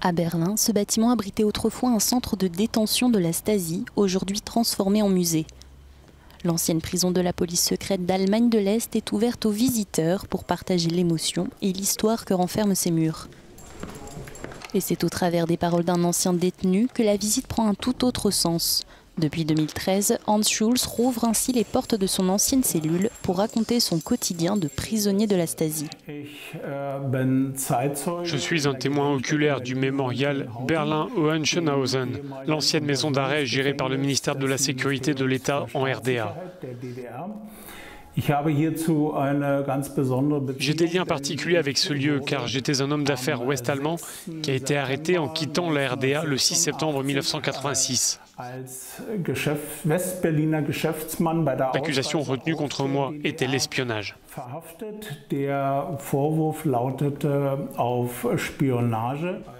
À Berlin, ce bâtiment abritait autrefois un centre de détention de la Stasi, aujourd'hui transformé en musée. L'ancienne prison de la police secrète d'Allemagne de l'Est est ouverte aux visiteurs pour partager l'émotion et l'histoire que renferment ces murs. Et c'est au travers des paroles d'un ancien détenu que la visite prend un tout autre sens. Depuis 2013, Hans Schulz rouvre ainsi les portes de son ancienne cellule pour raconter son quotidien de prisonnier de la Stasi. Je suis un témoin oculaire du mémorial Berlin-Hohenschönhausen, l'ancienne maison d'arrêt gérée par le ministère de la Sécurité de l'État en RDA. J'ai des liens particuliers avec ce lieu car j'étais un homme d'affaires ouest-allemand qui a été arrêté en quittant la RDA le 6 septembre 1986. L'accusation retenue contre moi était l'espionnage.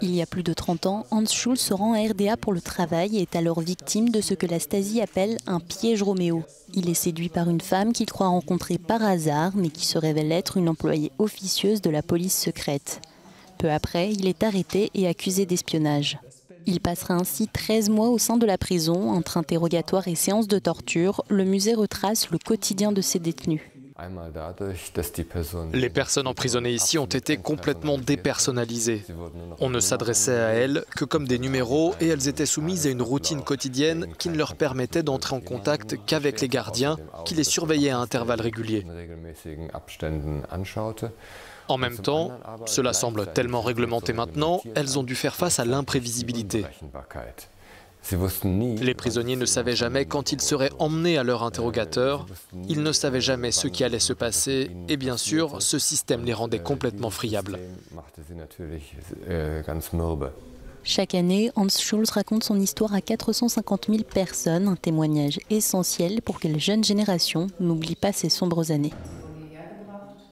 Il y a plus de 30 ans, Hans Schulz se rend à RDA pour le travail et est alors victime de ce que la Stasi appelle un piège Roméo. Il est séduit par une femme qu'il croit rencontrer par hasard, mais qui se révèle être une employée officieuse de la police secrète. Peu après, il est arrêté et accusé d'espionnage. Il passera ainsi 13 mois au sein de la prison, entre interrogatoires et séances de torture. Le musée retrace le quotidien de ses détenus. Les personnes emprisonnées ici ont été complètement dépersonnalisées. On ne s'adressait à elles que comme des numéros et elles étaient soumises à une routine quotidienne qui ne leur permettait d'entrer en contact qu'avec les gardiens qui les surveillaient à intervalles réguliers. En même temps, cela semble tellement réglementé maintenant, elles ont dû faire face à l'imprévisibilité. Les prisonniers ne savaient jamais quand ils seraient emmenés à leur interrogateur, ils ne savaient jamais ce qui allait se passer et bien sûr, ce système les rendait complètement friables. Chaque année, Hans Schulz raconte son histoire à 450 000 personnes, un témoignage essentiel pour que les jeunes générations n'oublient pas ces sombres années.